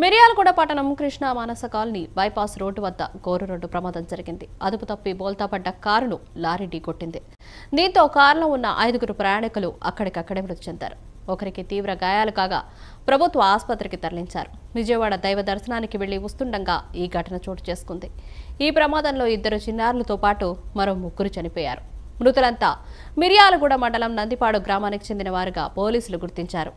మిర్యాలగూడ పట్టణం కృష్ణా మానస colony bypass road వద్ద ఘోర రోడ్డు ప్రమాదం జరిగింది. అదుపు తప్పి బోల్తా పడ్డ కారును లారీ ఢీకొట్టింది. దీంతో కారులో ఉన్న 5 ప్రయాణికులు అక్కడికక్కడే మృతి చెందారు. ఒకరికి తీవ్ర గాయాలు కాగా ప్రభుత్వ ఆసుపత్రికి తరలించారు. విజయవాడ దైవ దర్శనానికి వెళ్లి వస్తుండగా ఈ ఘటన చోటు చేసుకుంది. ఈ ప్రమాదంలో 2 చిన్నారులతో పాటు మరో 3 చనిపోయారు. మృతులంతా మిర్యాలగూడ మండలం నందిపాడు గ్రామానికి చెందిన వారుగా పోలీసులు గుర్తించారు.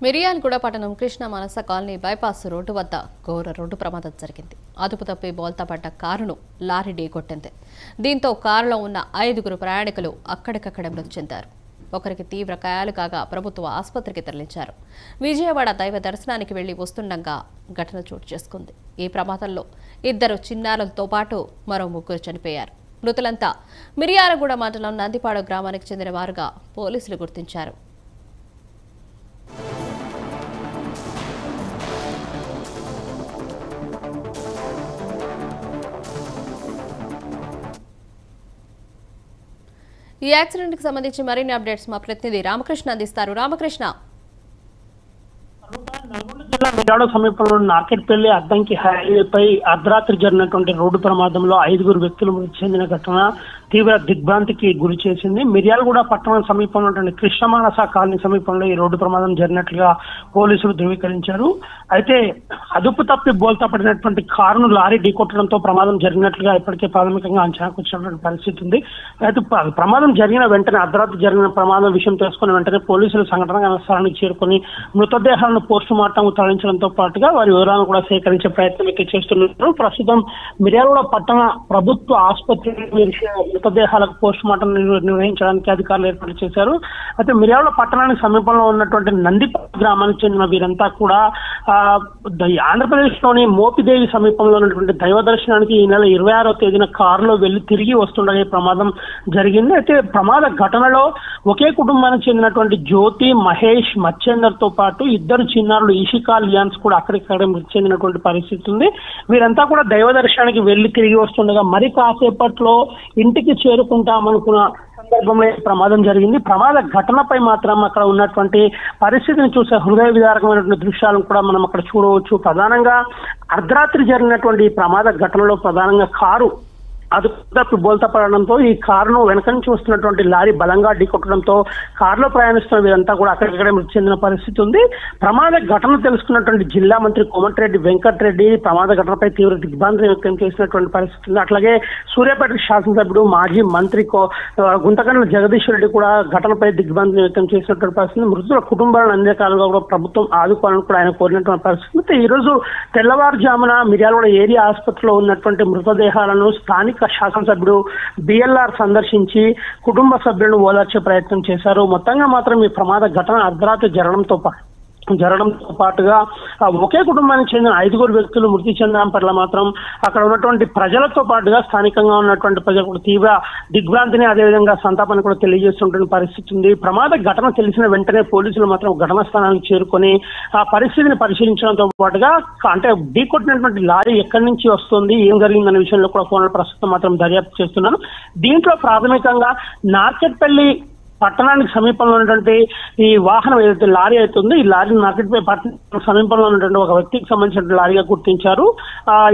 మిర్యాలగూడ పట్టణం కృష్ణ మానస కాలనీ బైపాస్ రోడ్డు వద్ద ఘోర రోడ్డు ప్రమాదం జరిగింది. అదుపు తప్పి బోల్తా పడ్డ కారును లారీ ఢీకొట్టింది. దీంతో కారులో ఉన్న 5 ప్రయాణికులు అక్కడికక్కడే మృతి చెందారు. ఒకరికి తీవ్ర గాయాలు కాగా ప్రభుత్వ ఆసుపత్రికి తరలించారు. విజయవాడ దైవ దర్శనానికి వెళ్లి వస్తుండగా ఘటన చోటు చేసుకుంది. ఈ ప్రమాదంలో 2 చిన్నారులతో పాటు మరో 3 చనిపోయారు. మృతులంతా మిర్యాలగూడ మండలం నందిపాడు గ్రామానికి చెందిన వారుగా పోలీసులు గుర్తించారు. ఈ యాక్సిడెంట్ కి సంబంధించి మరిన్ని అప్డేట్స్ మా ప్రతినిధి రామకృష్ణ అందిస్తారు. రామకృష్ణ, నల్గొండ జిల్లా మిర్యాడ సమీపంలో నార్కెట్పల్లి అద్దంకి హైవేపై అర్ధరాత్రి జరిగినటువంటి రోడ్డు ప్రమాదంలో 5 వ్యక్తులు మృతి చెందిన ఘటన తీవ్ర దిగ్భ్రాంతికి గురి చేసింది. మిర్యాలగూడ పట్టణం సమీపంలో ఉన్నటువంటి కృష్ణమానస కాలనీ సమీపంలో ఈ రోడ్డు ప్రమాదం జరిగినట్లుగా పోలీసులు ధృవీకరించారు. అయితే అదుపు తప్పి బోల్తా పడినటువంటి కారును లారీ ఢీకొట్టడంతో ప్రమాదం జరిగినట్లుగా ఇప్పటికే ప్రాథమికంగా అంచనాకు వచ్చినటువంటి పరిస్థితి ఉంది. అయితే ప్రమాదం జరిగిన వెంటనే అర్ధరాత్రి జరిగిన ప్రమాదం విషయం తెలుసుకున్న వెంటనే పోలీసులు సంఘటన స్థలానికి చేరుకుని మృతదేహాలను పోస్టు మార్టం తరలించడంతో పాటుగా వారి వివరాలను కూడా సేకరించే ప్రయత్నం అయితే చేస్తున్నారు. ప్రస్తుతం మిర్యాలగూడ పట్టణ ప్రభుత్వ ఆసుపత్రి మృతదేహాలకు పోస్ట్ మార్టం నిర్వహించడానికి అధికారులు ఏర్పాటు చేశారు. అయితే మిర్యాలగూడ పట్టణానికి సమీపంలో ఉన్నటువంటి నందిపాడు గ్రామానికి చెందిన వీరంతా కూడా ఆంధ్రప్రదేశ్ లోని మోపిదేవి సమీపంలో ఉన్నటువంటి దైవ దర్శనానికి ఈ నెల 26వ తేదీన కారులో వెళ్లి తిరిగి వస్తుండగా ఈ ప్రమాదం జరిగింది. అయితే ప్రమాద ఘటనలో ఒకే కుటుంబానికి చెందినటువంటి జ్యోతి, మహేష్, మచ్చేందర్ తో పాటు 2 చిన్నారులు ఇషికా, లియాన్స్ కూడా అక్కడికక్కడే మృతి చెందినటువంటి పరిస్థితి ఉంది. వీరంతా కూడా దైవ దర్శనానికి వెళ్లి తిరిగి వస్తుండగా మరి కాసేపట్లో ఇంటికి చేరుకుంటామనుకున్న సందర్భంలో ప్రమాదం జరిగింది. ప్రమాద ఘటనపై మాత్రం అక్కడ ఉన్నటువంటి పరిస్థితిని చూసే హృదయ విదారకమైనటువంటి దృశ్యాలను కూడా మనం అక్కడ చూడవచ్చు. ప్రధానంగా అర్ధరాత్రి జరిగినటువంటి ఈ ప్రమాద ఘటనలో ప్రధానంగా కారు అదుపు తప్పి బోల్తా పడడంతో ఈ కారును వెనక నుంచి వస్తున్నటువంటి లారీ బలంగా ఢీకొట్టడంతో కారులో ప్రయాణిస్తున్న వీరంతా కూడా అక్కడికక్కడే మృతి చెందిన పరిస్థితి ఉంది. ప్రమాద ఘటన తెలుసుకున్నటువంటి జిల్లా మంత్రి కోమటిరెడ్డి వెంకటరెడ్డి ప్రమాద ఘటనపై తీవ్ర దిగ్భ్రాంతి వ్యక్తం చేసినటువంటి పరిస్థితి ఉంది. అట్లాగే సూర్యాపేట శాసనసభ్యుడు మాజీ మంత్రి గుంతకండ్ల జగదీష్ రెడ్డి కూడా ఘటనపై దిగ్భ్రాంతి వ్యక్తం చేసినటువంటి పరిస్థితి. మృతుల కుటుంబాలను అన్ని రకాలుగా కూడా ప్రభుత్వం ఆదుకోవాలని కూడా ఆయన కోరినటువంటి పరిస్థితి. ఈ రోజు తెల్లవారుజామున మిర్యాలగూడ ఏరియా ఆసుపత్రిలో ఉన్నటువంటి మృతదేహాలను స్థానిక శాసనసభ్యుడు బిఎల్ఆర్ సందర్శించి కుటుంబ సభ్యులను ఓదార్చే ప్రయత్నం చేశారు. మొత్తంగా మాత్రం ఈ ప్రమాద ఘటన అర్ధరాత్రి జరగడంతో పాటుగా ఒకే కుటుంబానికి చెందిన 5 వ్యక్తులు మృతి చెందడం పట్ల మాత్రం అక్కడ ఉన్నటువంటి ప్రజలతో పాటుగా స్థానికంగా ఉన్నటువంటి ప్రజలకు తీవ్ర దిగ్భ్రాంతిని అదేవిధంగా సంతాపాన్ని కూడా తెలియజేస్తున్న పరిస్థితి ఉంది. ప్రమాద ఘటన తెలిసిన వెంటనే పోలీసులు మాత్రం ఘటనా స్థానానికి చేరుకొని ఆ పరిస్థితిని పరిశీలించడంతో పాటుగా అంటే ఢీకొట్టినటువంటి లారీ ఎక్కడి నుంచి వస్తుంది, ఏం జరిగిందనే విషయంలో కూడా ఫోన్లో ప్రస్తుతం మాత్రం దర్యాప్తు చేస్తున్నాను. దీంట్లో ప్రాథమికంగా నార్కెట్పల్లి పట్టణానికి సమీపంలో ఉన్నటువంటి ఈ వాహనం ఏదైతే లారీ అవుతుందో ఈ లారీ నార్కెట్పల్లి పట్టణం సమీపంలో ఉన్నటువంటి ఒక వ్యక్తికి సంబంధించిన లారీగా గుర్తించారు.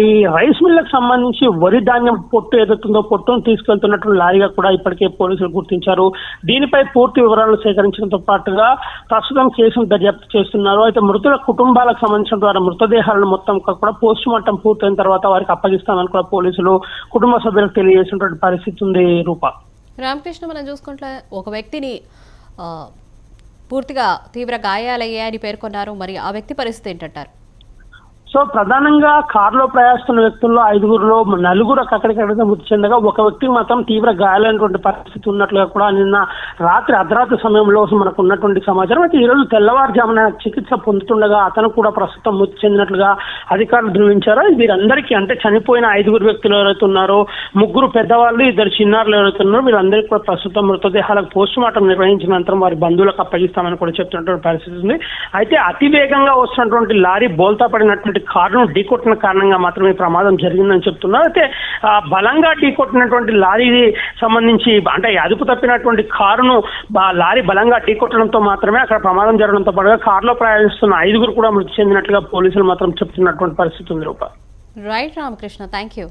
ఈ రైస్ మిల్లకు సంబంధించి వరి ధాన్యం పొట్టు ఏదైతుందో పొట్టును తీసుకెళ్తున్నటువంటి లారీగా కూడా ఇప్పటికే పోలీసులు గుర్తించారు. దీనిపై పూర్తి వివరాలను సేకరించడంతో పాటుగా ప్రస్తుతం కేసును దర్యాప్తు చేస్తున్నారు. అయితే మృతుల కుటుంబాలకు సంబంధించిన ద్వారా మృతదేహాలను మొత్తం కూడా పోస్ట్ మార్టం పూర్తయిన తర్వాత వారికి అప్పగిస్తామని కూడా పోలీసులు కుటుంబ సభ్యులకు తెలియజేసినటువంటి పరిస్థితి ఉంది. రూపా రామకృష్ణ, మనం చూసుకుంటే ఒక వ్యక్తిని పూర్తిగా తీవ్ర గాయాలయ్యాయని పేర్కొన్నారు. మరి ఆ వ్యక్తి పరిస్థితి ఏంటంటారు? సో ప్రధానంగా కారులో ప్రయాణిస్తున్న వ్యక్తుల్లో 5గురిలో 4 అక్కడికక్కడికే మృతి చెందగా ఒక వ్యక్తికి మాత్రం తీవ్ర గాయాలైనటువంటి పరిస్థితి ఉన్నట్లుగా కూడా నిన్న రాత్రి అర్ధరాత్రి సమయంలో మనకు ఉన్నటువంటి సమాచారం. అయితే ఈ రోజు తెల్లవారుజామున చికిత్స పొందుతుండగా అతను కూడా ప్రస్తుతం మృతి చెందినట్లుగా అధికారులు ధృవీకరించారు. వీరందరికీ అంటే చనిపోయిన 5గురు వ్యక్తులు ఎవరైతే ఉన్నారో 3 పెద్దవాళ్ళు 2 చిన్నారులు ఎవరైతే ఉన్నారో వీళ్ళందరికీ కూడా ప్రస్తుతం మృతదేహాలకు పోస్ట్ మార్టం నిర్వహించిన అనంతరం వారి బంధువులకు అప్పగిస్తామని కూడా చెప్తున్నటువంటి పరిస్థితి ఉంది. అయితే అతివేగంగా వస్తున్నటువంటి లారీ బోల్తా పడినటువంటి కారును ఢీకొట్టిన కారణంగా మాత్రమే ప్రమాదం జరిగిందని చెప్తున్నారు. అయితే బలంగా ఢీకొట్టినటువంటి లారీ సంబంధించి అంటే అదుపు తప్పినటువంటి కారును లారీ బలంగా ఢీకొట్టడంతో మాత్రమే అక్కడ ప్రమాదం జరగడంతో పాటుగా కారులో ప్రయాణిస్తున్న 5గురు కూడా మృతి చెందినట్లుగా పోలీసులు మాత్రం చెప్తున్నటువంటి పరిస్థితి ఉంది. రూపా రైట్ రామకృష్ణ, థ్యాంక్ యూ.